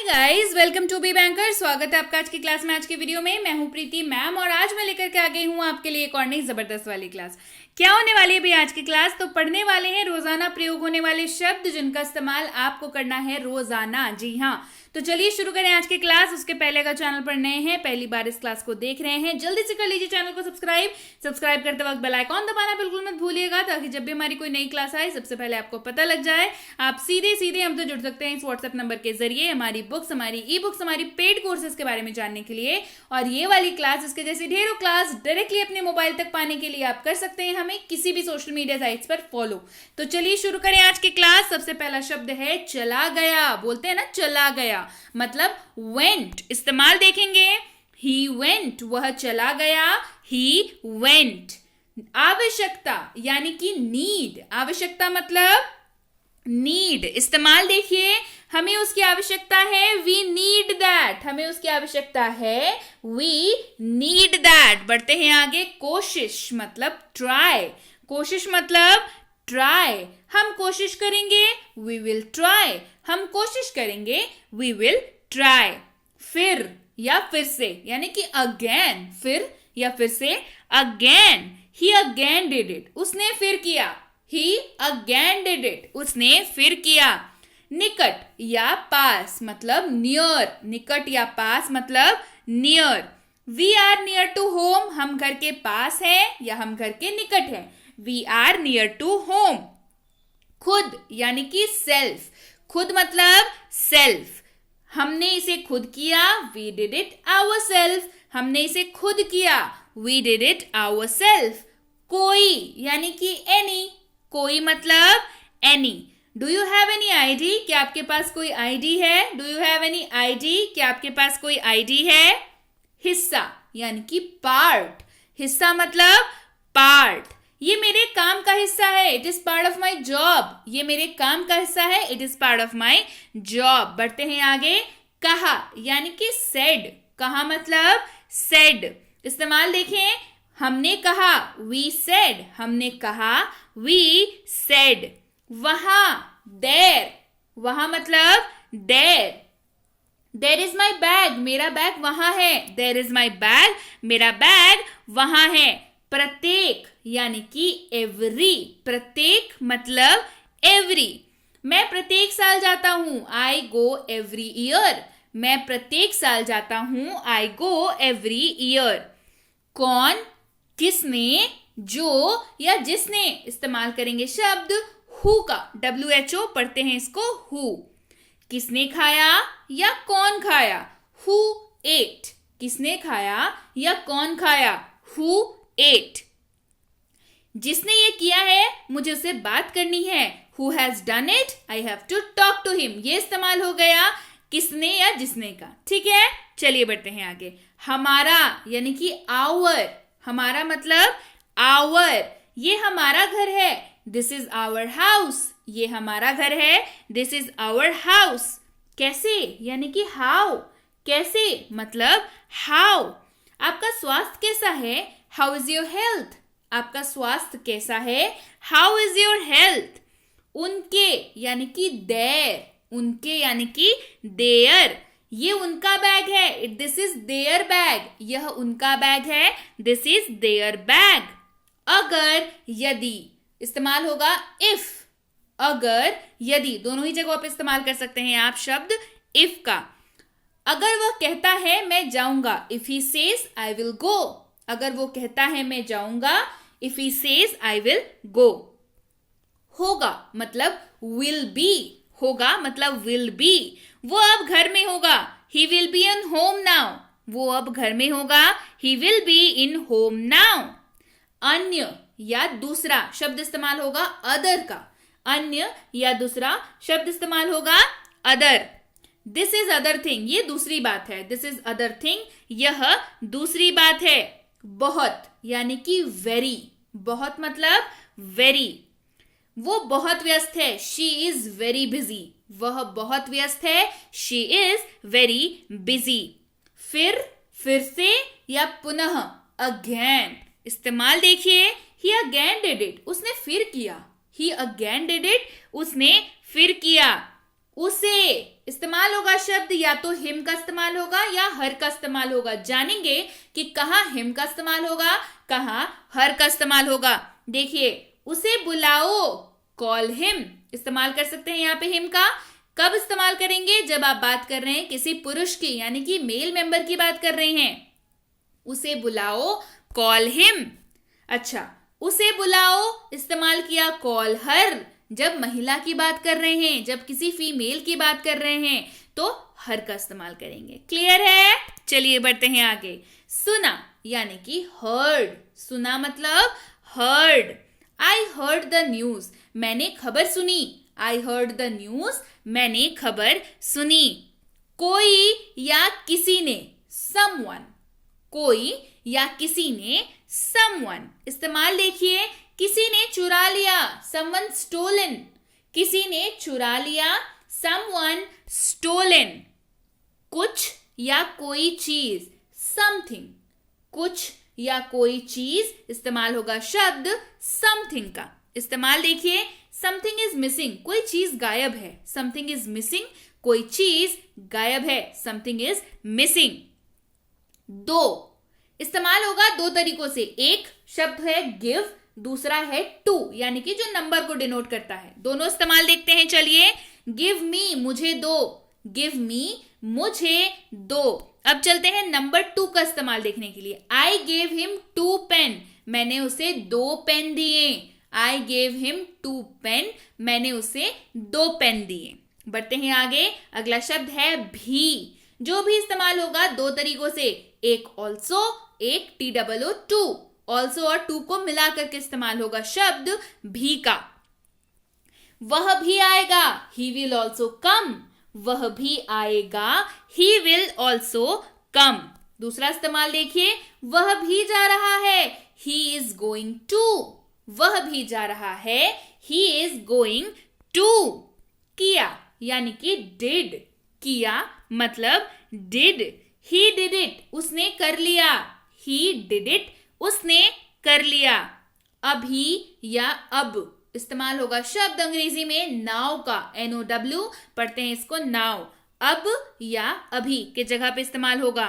Hi guys, welcome to be banker. स्वागत है आपका आज की क्लास में। आज की वीडियो में मैं हूं प्रीति मैम और आज मैं लेकर के आ गई हूं आपके लिए एक और नई जबरदस्त वाली क्लास। क्या होने वाली है भाई आज की क्लास? तो पढ़ने वाले हैं रोजाना प्रयोग होने वाले शब्द जिनका इस्तेमाल आपको करना है रोजाना। जी हाँ, तो चलिए शुरू करें आज की क्लास। उसके पहले अगर चैनल पर नए हैं, पहली बार इस क्लास को देख रहे हैं, जल्दी से कर लीजिए चैनल को सब्सक्राइब करते वक्त बेल आइकॉन दबाना बिल्कुल मत भूलिएगा, ताकि जब भी हमारी कोई नई क्लास आए सबसे पहले आपको पता लग जाए। आप सीधे हमसे जुड़ सकते हैं इस व्हाट्सएप नंबर के जरिए हमारी बुक्स, हमारी ई बुक्स, हमारी पेड कोर्सेज के बारे में जानने के लिए। और ये वाली क्लास, इसके जैसी ढेरों क्लास डायरेक्टली अपने मोबाइल तक पाने के लिए आप कर सकते हैं हमें किसी भी सोशल मीडिया साइट्स पर फॉलो। तो चलिए शुरू करें आज की क्लास। सबसे पहला शब्द है चला गया। बोलते हैं ना चला गया, मतलब went। इस्तेमाल देखेंगे, he went, वह चला गया, he went। आवश्यकता यानी कि नीड, आवश्यकता मतलब नीड। इस्तेमाल देखिए, हमें उसकी आवश्यकता है, we need that, हमें उसकी आवश्यकता है, we need that। बढ़ते हैं आगे। कोशिश मतलब ट्राई, कोशिश मतलब ट्राई। हम कोशिश करेंगे, we will try, हम कोशिश करेंगे, we will try। फिर या फिर से यानी कि अगेन, फिर या फिर से again. he again did it, उसने फिर किया, he again did it, उसने फिर किया। निकट या पास मतलब नियर, निकट या पास मतलब near. We are near to home, हम घर के पास हैं या हम घर के निकट हैं। We are near to home. खुद यानी कि सेल्फ, खुद मतलब सेल्फ। हमने इसे खुद किया, वी डिड इट आवरसेल्फ, हमने इसे खुद किया, वी डिड इट आवरसेल्फ। कोई यानी कि एनी, कोई मतलब any. Do you have any ID, क्या आपके पास कोई आईडी है? Do you have any ID, क्या आपके पास कोई आईडी है? हिस्सा यानी कि पार्ट, हिस्सा मतलब पार्ट। ये मेरे काम का हिस्सा है, it is part of my job, ये मेरे काम का हिस्सा है, it is part of my job. बढ़ते हैं आगे। कहा यानी कि सेड, कहा मतलब सेड। इस्तेमाल देखें, हमने कहा, वी सेड, हमने कहा, वी सेड। वहां, देर, वहां मतलब देर। देर इज माई बैग, मेरा बैग वहां है, देर इज माई बैग, मेरा बैग वहां है। प्रत्येक यानी कि एवरी, प्रत्येक मतलब एवरी। मैं प्रत्येक साल जाता हूं, आई गो एवरी ईयर, मैं प्रत्येक साल जाता हूं, आई गो एवरी ईयर। कौन, किसने, जो या जिसने। इस्तेमाल करेंगे शब्द हु का, WHO पढ़ते हैं इसको हु। किसने खाया या कौन खाया, हु एट, किसने खाया या कौन खाया, हु एट। जिसने ये किया है, मुझे उससे बात करनी है, who has done it, I have to talk to him. ये इस्तेमाल हो गया किसने या जिसने का। ठीक है, चलिए बढ़ते हैं आगे। हमारा यानी कि आवर, हमारा मतलब आवर, ये हमारा घर है, दिस इज आवर हाउस, ये हमारा घर है, दिस इज आवर हाउस। कैसे यानी कि हाउ, कैसे मतलब हाउ। आपका स्वास्थ्य कैसा है, हाउ इज योर हेल्थ, आपका स्वास्थ्य कैसा है, हाउ इज योर हेल्थ। उनके यानी कि देयर, उनके यानी कि देयर, ये उनका बैग है, दिस इज देयर बैग, यह उनका बैग है, दिस इज देयर बैग। अगर, यदि, इस्तेमाल होगा इफ, अगर यदि, दोनों ही जगहों पर इस्तेमाल कर सकते हैं आप शब्द इफ का। अगर वह कहता है मैं जाऊंगा, if he says I will go, अगर वो कहता है मैं जाऊंगा, if he says I will go. होगा मतलब विल बी, होगा मतलब विल बी। वो अब घर में होगा, he will be in home now, वो अब घर में होगा, he will be in home now. अन्य या दूसरा शब्द इस्तेमाल होगा अदर का, अन्य या दूसरा शब्द इस्तेमाल होगा other. This is other thing, ये दूसरी बात है, दिस इज अदर थिंग, यह दूसरी बात है। बहुत यानी कि वेरी, बहुत मतलब वेरी। वो बहुत व्यस्त है, शी इज वेरी बिजी, वह बहुत व्यस्त है, शी इज वेरी बिजी। फिर से या पुनः, अगेन। इस्तेमाल देखिए, ही अगेन डिड इट, उसने फिर किया, ही अगेन डिड इट, उसने फिर किया। उसे इस्तेमाल होगा शब्द या तो हिम का इस्तेमाल होगा या हर का इस्तेमाल होगा। जानेंगे कि कहाँ हिम का इस्तेमाल होगा, कहाँ हर का इस्तेमाल होगा। देखिए, उसे बुलाओ, कॉल हिम, इस्तेमाल कर सकते हैं यहाँ पे हिम का। कब इस्तेमाल करेंगे? जब आप बात कर रहे हैं किसी पुरुष की, यानी कि मेल मेंबर की बात कर रहे हैं। उसे बुलाओ, कॉल हिम। अच्छा, उसे बुलाओ इस्तेमाल किया कॉल हर, जब महिला की बात कर रहे हैं, जब किसी फीमेल की बात कर रहे हैं तो हर का इस्तेमाल करेंगे। क्लियर है? चलिए बढ़ते हैं आगे। सुना यानी कि हर्ड, सुना मतलब heard. I heard the news, मैंने खबर सुनी। आई हर्ड द न्यूज, मैंने खबर सुनी। कोई या किसी ने, समवन, कोई या किसी ने, समवन, इस्तेमाल देखिए, किसी ने चुरा लिया, someone stolen, किसी ने चुरा लिया, someone stolen। कुछ या कोई चीज, something, कुछ या कोई चीज, इस्तेमाल होगा शब्द something का। इस्तेमाल देखिए, something is missing, कोई चीज गायब है, something is missing, कोई चीज गायब है, something is missing। दो, इस्तेमाल होगा दो तरीकों से। एक शब्द है गिव, दूसरा है टू, यानी कि जो नंबर को डिनोट करता है। दोनों इस्तेमाल देखते हैं। चलिए, गिव मी, मुझे दो, गिव मी, मुझे दो। अब चलते हैं नंबर टू का इस्तेमाल देखने के लिए। आई गेव हिम 2 पेन, मैंने उसे 2 पेन दिए। आई गेव हिम 2 पेन, मैंने उसे 2 पेन दिए। बढ़ते हैं आगे। अगला शब्द है भी, जो भी इस्तेमाल होगा दो तरीकों से। एक ऑल्सो, एक TOO, ऑल्सो और टू को मिला करके इस्तेमाल होगा शब्द भी का। वह भी आएगा, ही विल ऑल्सो कम, वह भी आएगा, ही विल ऑल्सो कम। दूसरा इस्तेमाल देखिए, वह भी जा रहा है, ही इज गोइंग टू, वह भी जा रहा है, ही इज गोइंग टू। किया यानी कि डिड, किया मतलब डिड। ही डिड इट, उसने कर लिया, ही डिड इट, उसने कर लिया। अभी या अब, इस्तेमाल होगा शब्द अंग्रेजी में नाउ का, NOW, पढ़ते हैं इसको नाउ। अब या अभी के जगह पे इस्तेमाल होगा।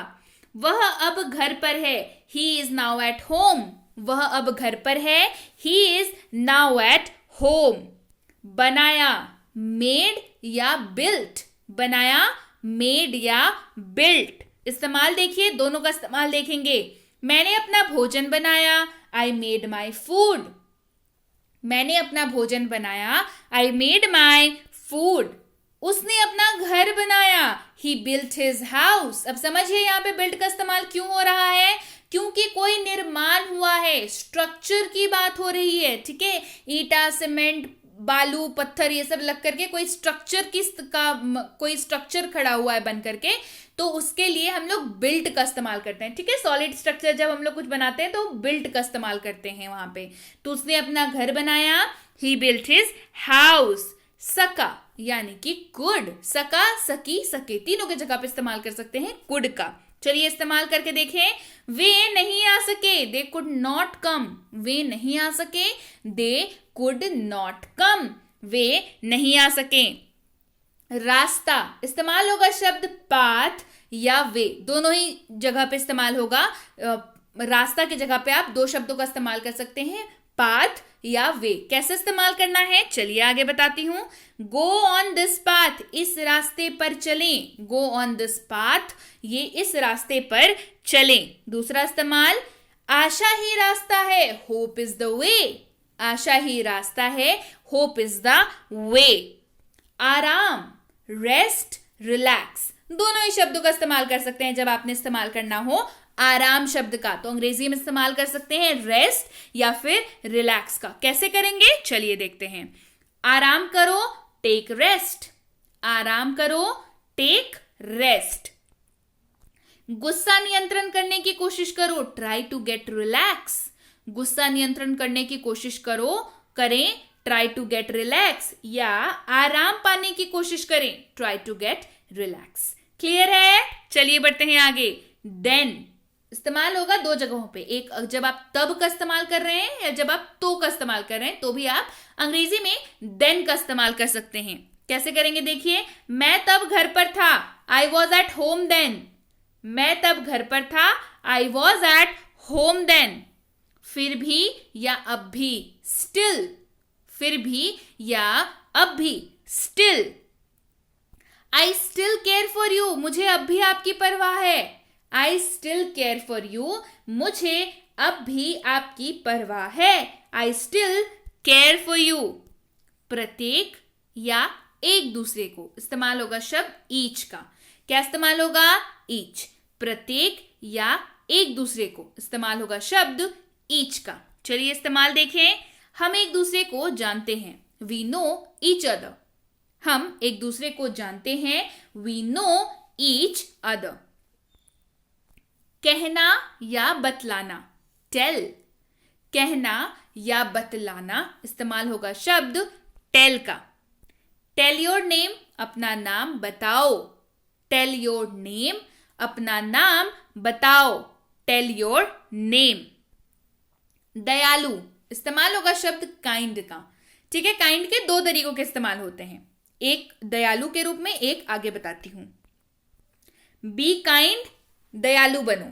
वह अब घर पर है, he is now at home, वह अब घर पर है, he is now at home. बनाया, मेड या बिल्ट, बनाया, मेड या बिल्ट। इस्तेमाल देखिए, दोनों का इस्तेमाल देखेंगे। मैंने अपना भोजन बनाया, आई मेड माई फूड, मैंने अपना भोजन बनाया, आई मेड माई फूड। उसने अपना घर बनाया, ही बिल्ट हिज हाउस। अब समझिए यहाँ पे बिल्ट का इस्तेमाल क्यों हो रहा है, क्योंकि कोई निर्माण हुआ है, स्ट्रक्चर की बात हो रही है। ठीक है, ईटा, सीमेंट, बालू, पत्थर, ये सब लग करके कोई स्ट्रक्चर कोई स्ट्रक्चर खड़ा हुआ है बन करके, तो उसके लिए हम लोग बिल्ट का इस्तेमाल करते हैं। ठीक है, सॉलिड स्ट्रक्चर जब हम लोग कुछ बनाते हैं तो बिल्ट का इस्तेमाल करते हैं वहां पे। तो उसने अपना घर बनाया, ही बिल्ट हिज हाउस। सका यानी कि कुड, सका, सकी, सके, तीनों के जगह पे इस्तेमाल कर सकते हैं कुड का। चलिए इस्तेमाल करके देखें। वे नहीं आ सके, दे कुड नॉट कम, वे नहीं आ सके, दे कुड नॉट कम, वे नहीं आ सके। रास्ता, इस्तेमाल होगा शब्द पाथ या वे, दोनों ही जगह पे इस्तेमाल होगा। रास्ता की जगह पे आप दो शब्दों का इस्तेमाल कर सकते हैं, पाथ या वे। कैसे इस्तेमाल करना है चलिए आगे बताती हूं। गो ऑन दिस पाथ, इस रास्ते पर चलें, गो ऑन दिस पाथ, ये इस रास्ते पर चलें। दूसरा इस्तेमाल, आशा ही रास्ता है, होप इज द वे, आशा ही रास्ता है, होप इज द वे। आराम, रेस्ट, रिलैक्स, दोनों ही शब्दों का इस्तेमाल कर सकते हैं जब आपने इस्तेमाल करना हो आराम शब्द का, तो अंग्रेजी में इस्तेमाल कर सकते हैं रेस्ट या फिर रिलैक्स का। कैसे करेंगे चलिए देखते हैं। आराम करो, टेक रेस्ट, आराम करो, टेक रेस्ट। गुस्सा नियंत्रण करने की कोशिश करो, ट्राई टू गेट रिलैक्स, गुस्सा नियंत्रण करने की कोशिश करें, ट्राई टू गेट रिलैक्स, या आराम पाने की कोशिश करें, try to get relax. Clear है? चलिए बढ़ते हैं आगे। देन इस्तेमाल होगा दो जगहों पे, एक जब आप तब का इस्तेमाल कर रहे हैं या जब आप तो का इस्तेमाल कर रहे हैं, तो भी आप अंग्रेजी में देन का इस्तेमाल कर सकते हैं। कैसे करेंगे देखिए, मैं तब घर पर था, I was at home then. मैं तब घर पर था, I was at home then. फिर भी या अब भी, स्टिल। फिर भी या अब भी, still. I still care for you, मुझे अब भी आपकी परवाह है। I still care for you, मुझे अब भी आपकी परवाह है। I still care for you. प्रत्येक या एक दूसरे को, इस्तेमाल होगा शब्द ईच का। क्या इस्तेमाल होगा? ईच। प्रत्येक या एक दूसरे को, इस्तेमाल होगा शब्द ईच का। चलिए इस्तेमाल देखें। हम एक दूसरे को जानते हैं, वी नो ईच अदर। हम एक दूसरे को जानते हैं, वी नो ईच अदर। कहना या बतलाना, टेल। कहना या बतलाना, इस्तेमाल होगा शब्द टेल का। टेल योर नेम, अपना नाम बताओ। टेल योर नेम, अपना नाम बताओ। Tell your name. दयालु, इस्तेमाल होगा शब्द काइंड का। ठीक है, काइंड के दो तरीकों के इस्तेमाल होते हैं, एक दयालु के रूप में, एक आगे बताती हूं। बी काइंड, दयालु बनो।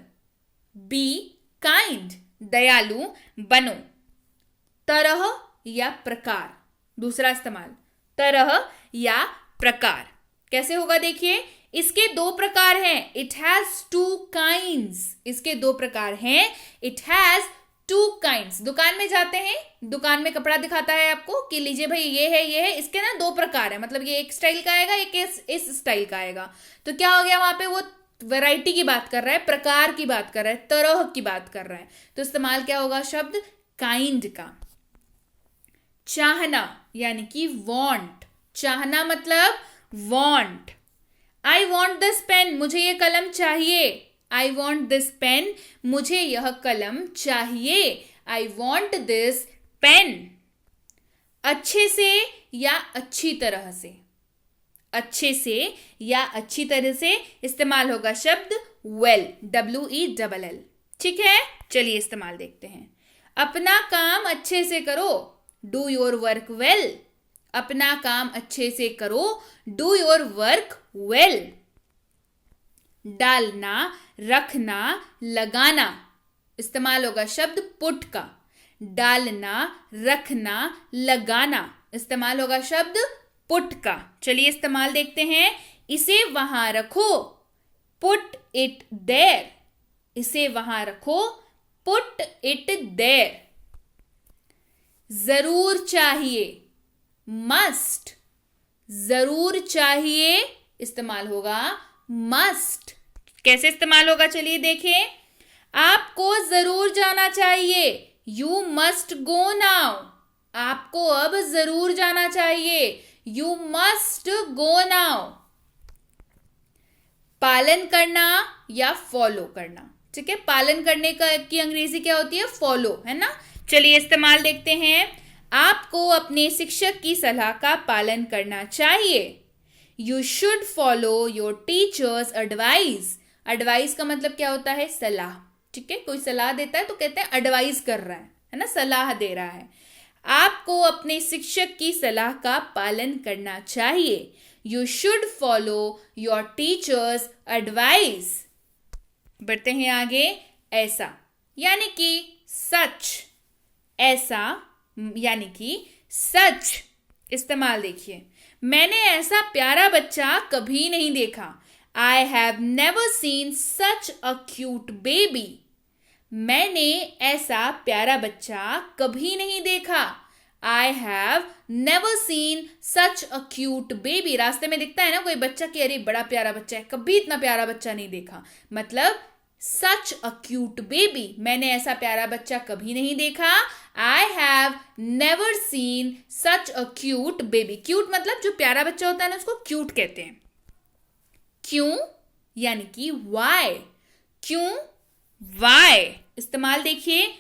बी काइंड, दयालु बनो। तरह या प्रकार, दूसरा इस्तेमाल, तरह या प्रकार। कैसे होगा देखिए, इसके दो प्रकार हैं, इट हैज टू काइंड्स। इसके दो प्रकार हैं, इट हैज टू काइंड्स। दुकान में जाते हैं, दुकान में कपड़ा दिखाता है आपको कि लीजिए भाई ये है ये है, इसके ना दो प्रकार है, मतलब ये एक स्टाइल का आएगा, एक इस स्टाइल का आएगा। तो क्या हो गया, वहां पे वो वैरायटी की बात कर रहा है, प्रकार की बात कर रहा है, तरह की बात कर रहा है। तो इस्तेमाल क्या होगा शब्द काइंड का। चाहना यानी कि वॉन्ट। चाहना मतलब want. I want this pen, मुझे ये कलम चाहिए। आई वॉन्ट दिस पेन, मुझे यह कलम चाहिए। I want this pen. अच्छे से या अच्छी तरह से, अच्छे से या अच्छी तरह से, इस्तेमाल होगा शब्द वेल, WELL। ठीक है, चलिए इस्तेमाल देखते हैं। अपना काम अच्छे से करो, डू योर वर्क वेल। अपना काम अच्छे से करो, डू योर वर्क वेल। डालना, रखना, लगाना, इस्तेमाल होगा शब्द पुट का। डालना, रखना, लगाना, इस्तेमाल होगा शब्द पुट का। चलिए इस्तेमाल देखते हैं। इसे वहां रखो, पुट इट देयर। इसे वहां रखो, पुट इट देयर। जरूर चाहिए, मस्ट। जरूर चाहिए, इस्तेमाल होगा मस्ट। कैसे इस्तेमाल होगा चलिए देखें। आपको जरूर जाना चाहिए, यू मस्ट गो नाउ। आपको अब जरूर जाना चाहिए, यू मस्ट गो नाउ। पालन करना या फॉलो करना। ठीक है, पालन करने का की अंग्रेजी क्या होती है? फॉलो, है ना। चलिए इस्तेमाल देखते हैं। आपको अपने शिक्षक की सलाह का पालन करना चाहिए, you should follow your teachers advice. Advice का मतलब क्या होता है? सलाह। ठीक है, कोई सलाह देता है तो कहते हैं एडवाइस कर रहा है ना, सलाह दे रहा है। आपको अपने शिक्षक की सलाह का पालन करना चाहिए, you should follow your teachers advice. बढ़ते हैं आगे। ऐसा यानी कि सच। ऐसा यानी कि सच, इस्तेमाल देखिए। मैंने ऐसा प्यारा बच्चा कभी नहीं देखा, I have never seen such a cute baby. मैंने ऐसा प्यारा बच्चा कभी नहीं देखा, I have never seen such a cute baby. रास्ते में दिखता है ना कोई बच्चा कि अरे बड़ा प्यारा बच्चा है, कभी इतना प्यारा बच्चा नहीं देखा, मतलब सच अ क्यूट बेबी, मैंने ऐसा प्यारा बच्चा कभी नहीं देखा, I have never seen such a cute baby. Cute मतलब जो प्यारा बच्चा होता है ना, उसको क्यूट कहते हैं। क्यों यानी कि वाई। क्यों, वाई, इस्तेमाल देखिए।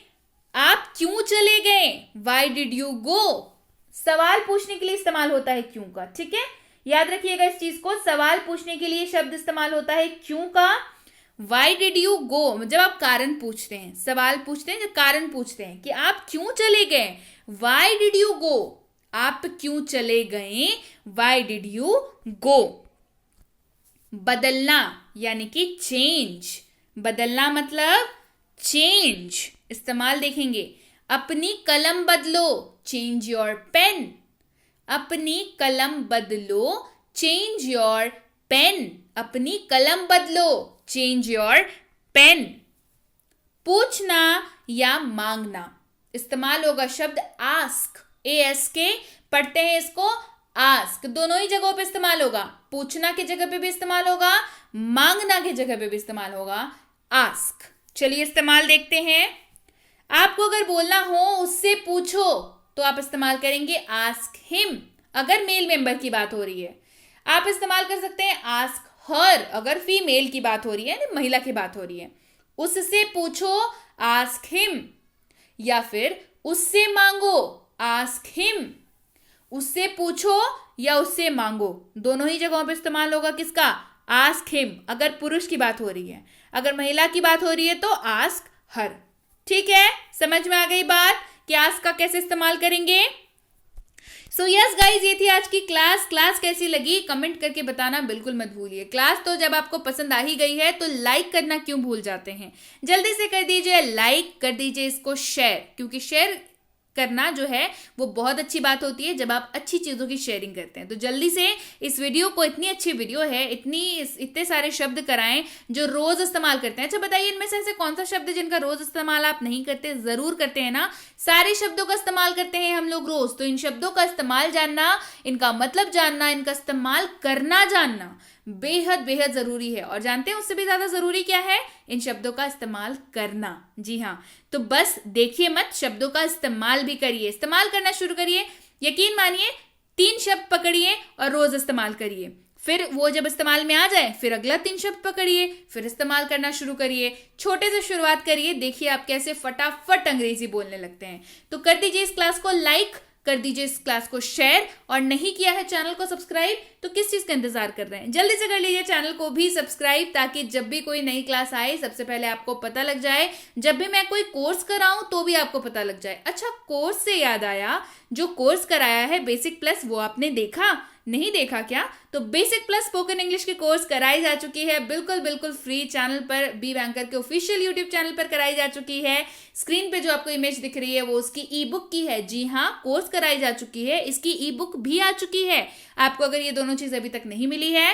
आप क्यों चले गए, वाई डिड यू गो। सवाल पूछने के लिए इस्तेमाल होता है क्यों का। ठीक है, याद रखिएगा इस चीज को। सवाल पूछने के लिए शब्द इस्तेमाल होता है क्यों का। वाई डिड यू गो, जब आप कारण पूछते हैं, सवाल पूछते हैं, जब कारण पूछते हैं कि आप क्यों चले गए, वाई डिड यू गो, आप क्यों चले गए, वाई डिड यू गो। बदलना यानी कि चेंज, बदलना मतलब चेंज। इस्तेमाल देखेंगे, अपनी कलम बदलो, चेंज योर पेन। अपनी कलम बदलो, चेंज योर पेन। अपनी कलम बदलो, चेंज योर पेन। पूछना या मांगना, इस्तेमाल होगा शब्द आस्क, ASK पढ़ते हैं इसको आस्क, दोनों ही जगहों पे इस्तेमाल होगा। पूछना की जगह पे भी इस्तेमाल होगा, मांगना की जगह पे भी इस्तेमाल होगा आस्क। चलिए इस्तेमाल देखते हैं। आपको अगर बोलना हो उससे पूछो तो आप इस्तेमाल करेंगे आस्क हिम, अगर मेल मेंबर की बात हो रही है। आप इस्तेमाल कर सकते हैं आस्क हर, अगर फीमेल की बात हो रही है, महिला की बात हो रही है। उससे पूछो, आस्क हिम। या फिर उससे मांगो, आस्क हिम। उससे पूछो या उससे मांगो, दोनों ही जगहों पर इस्तेमाल होगा किसका, आस्क हिम, अगर पुरुष की बात हो रही है। अगर महिला की बात हो रही है तो आस्क हर। ठीक है, समझ में आ गई बात कि आस्क का कैसे इस्तेमाल करेंगे। सो यस गाइज, ये थी आज की क्लास कैसी लगी कमेंट करके बताना बिल्कुल मत भूलिए। क्लास तो जब आपको पसंद आ ही गई है तो लाइक करना क्यों भूल जाते हैं, जल्दी से कर दीजिए लाइक, कर दीजिए इसको शेयर, क्योंकि शेयर करना जो है वो बहुत अच्छी बात होती है जब आप अच्छी चीज़ों की शेयरिंग करते हैं। तो जल्दी से इस वीडियो को, इतनी अच्छी वीडियो है, इतने सारे शब्द कराएं जो रोज इस्तेमाल करते हैं। अच्छा बताइए, इनमें से ऐसे कौन सा शब्द है जिनका रोज इस्तेमाल आप नहीं करते, जरूर करते हैं ना। सारे शब्दों का इस्तेमाल करते हैं हम लोग रोज, तो इन शब्दों का इस्तेमाल जानना, इनका मतलब जानना, इनका इस्तेमाल करना जानना बेहद बेहद जरूरी है। और जानते हैं उससे भी ज्यादा जरूरी क्या है, इन शब्दों का इस्तेमाल करना। जी हाँ, तो बस देखिए मत, शब्दों का इस्तेमाल भी करिए, इस्तेमाल करना शुरू करिए। यकीन मानिए 3 शब्द पकड़िए और रोज इस्तेमाल करिए, फिर वो जब इस्तेमाल में आ जाए फिर अगला 3 शब्द पकड़िए, फिर इस्तेमाल करना शुरू करिए। छोटे से शुरुआत करिए, देखिए आप कैसे फटाफट अंग्रेजी बोलने लगते हैं। तो कर दीजिए इस क्लास को लाइक, कर दीजिए इस क्लास को शेयर, और नहीं किया है चैनल को सब्सक्राइब तो किस चीज का इंतजार कर रहे हैं, जल्दी से कर लीजिए चैनल को भी सब्सक्राइब, ताकि जब भी कोई नई क्लास आए सबसे पहले आपको पता लग जाए। जब भी मैं कोई कोर्स कराऊं तो भी आपको पता लग जाए। अच्छा, कोर्स से याद आया, जो कोर्स कराया है बेसिक प्लस, वो आपने देखा? नहीं देखा क्या? तो बेसिक प्लस स्पोकन इंग्लिश की कोर्स कराई जा चुकी है बिल्कुल फ्री, चैनल पर, बी बैंकर के ऑफिशियल यूट्यूब चैनल पर कराई जा चुकी है। स्क्रीन पे जो आपको इमेज दिख रही है वो उसकी ई बुक की है। जी हाँ, कोर्स कराई जा चुकी है, इसकी ई बुक भी आ चुकी है। आपको अगर ये दोनों चीज अभी तक नहीं मिली है,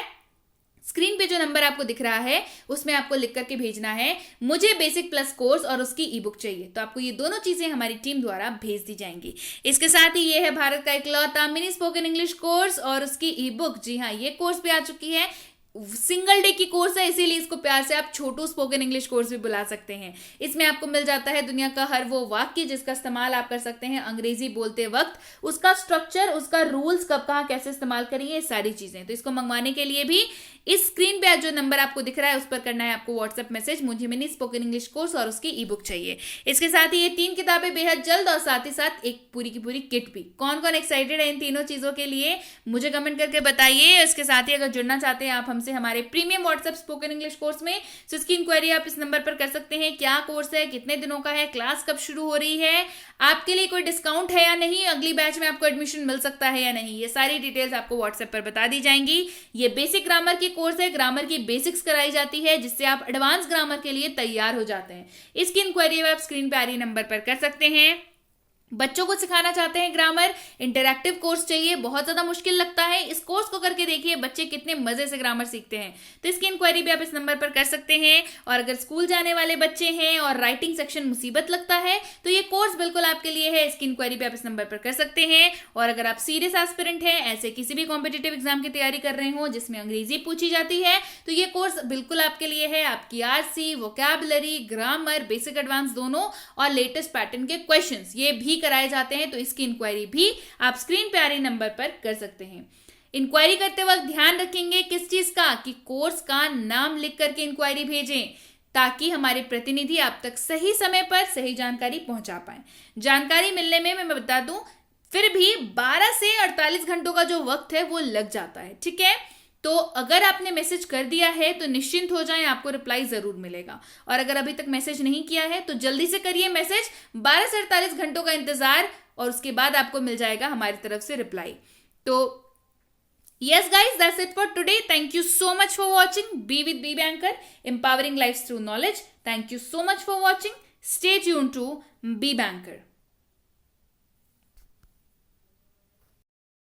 स्क्रीन पे जो नंबर आपको दिख रहा है उसमें आपको लिख करके भेजना है मुझे बेसिक प्लस कोर्स और उसकी ई बुक चाहिए, तो आपको ये दोनों चीजें हमारी टीम द्वारा भेज दी जाएंगी। इसके साथ ही ये है भारत का इकलौता मिनी स्पोकन इंग्लिश कोर्स और उसकी ई बुक। जी हाँ, ये कोर्स भी आ चुकी है, सिंगल डे की कोर्स है, इसीलिए इसको प्यार से आप छोटू स्पोकन इंग्लिश कोर्स भी बुला सकते हैं। इसमें आपको मिल जाता है दुनिया का हर वो वाक्य जिसका इस्तेमाल आप कर सकते हैं अंग्रेजी बोलते वक्त, उसका स्ट्रक्चर, उसका रूल्स, कब कहाँ कैसे इस्तेमाल करेंगे, ये सारी चीजें। तो इसको मंगवाने के लिए भी इस स्क्रीन पे जो नंबर आपको दिख रहा है उस पर करना है आपको व्हाट्सएप मैसेज, मुझे मिनी स्पोकन इंग्लिश कोर्स और उसकी ई बुक चाहिए। इसके साथ ही ये 3 किताबें बेहद जल्द, और साथ ही साथ एक पूरी की पूरी किट भी। कौन कौन एक्साइटेड है इन तीनों चीजों के लिए मुझे कमेंट करके बताइए। इसके साथ ही अगर जुड़ना चाहते हैं आप हमसे हमारे premium WhatsApp spoken English course में, तो इसकी इंक्वायरी आप इस नंबर पर कर सकते हैं। क्या कोर्स है, कितने दिनों का है, क्लास कब शुरू हो रही है, आपके लिए कोई डिस्काउंट है या नहीं, अगली बैच में आपको एडमिशन मिल सकता है या नहीं, ये सारी डिटेल्स आपको व्हाट्सएप पर बता दी जाएंगी। ये बेसिक ग्रामर की कोर्स है, ग्रामर की बेसिक्स कराई जाती है जिससे आप एडवांस ग्रामर के लिए तैयार हो जाते हैं। इसकी इंक्वायरी आप स्क्रीन पे आ रही नंबर पर कर सकते हैं। बच्चों को सिखाना चाहते हैं ग्रामर, इंटरैक्टिव कोर्स चाहिए, बहुत ज्यादा मुश्किल लगता है, इस कोर्स को करके देखिए बच्चे कितने मजे से ग्रामर सीखते हैं, तो इसकी इंक्वायरी भी आप इस नंबर पर कर सकते हैं। और अगर स्कूल जाने वाले बच्चे हैं और राइटिंग सेक्शन मुसीबत लगता है तो ये कोर्स बिल्कुल आपके लिए है, इसकी इंक्वायरी भी आप इस नंबर पर कर सकते हैं। और अगर आप सीरियस एस्पिरेंट हैं, ऐसे किसी भी कॉम्पिटिटिव एग्जाम की तैयारी कर रहे हो जिसमें अंग्रेजी पूछी जाती है, तो ये कोर्स बिल्कुल आपके लिए है। आपकी RC, vocabulary, grammar, basic advance दोनों और लेटेस्ट पैटर्न के क्वेश्चंस ये भी कराए जाते हैं, तो इसकी इंक्वायरी भी आप स्क्रीन पे आ रही नंबर पर कर सकते हैं। इंक्वायरी करते वक्त ध्यान रखेंगे किस चीज का, कि कोर्स का नाम लिख करके इंक्वायरी भेजें, ताकि हमारे प्रतिनिधि आप तक सही समय पर सही जानकारी पहुंचा पाए। जानकारी मिलने में मैं बता दूं फिर भी 12 से 48 घंटों का जो वक्त है वो लग जाता है, ठीक है। तो अगर आपने मैसेज कर दिया है तो निश्चिंत हो जाएं, आपको रिप्लाई जरूर मिलेगा। और अगर अभी तक मैसेज नहीं किया है तो जल्दी से करिए मैसेज, 12 से 48 घंटों का इंतजार, और उसके बाद आपको मिल जाएगा हमारी तरफ से रिप्लाई। तो yes guys, that's it for today. Thank you so much for watching. Be with Be Banker, empowering lives through knowledge. Thank you so much for watching. Stay tuned to Be Banker.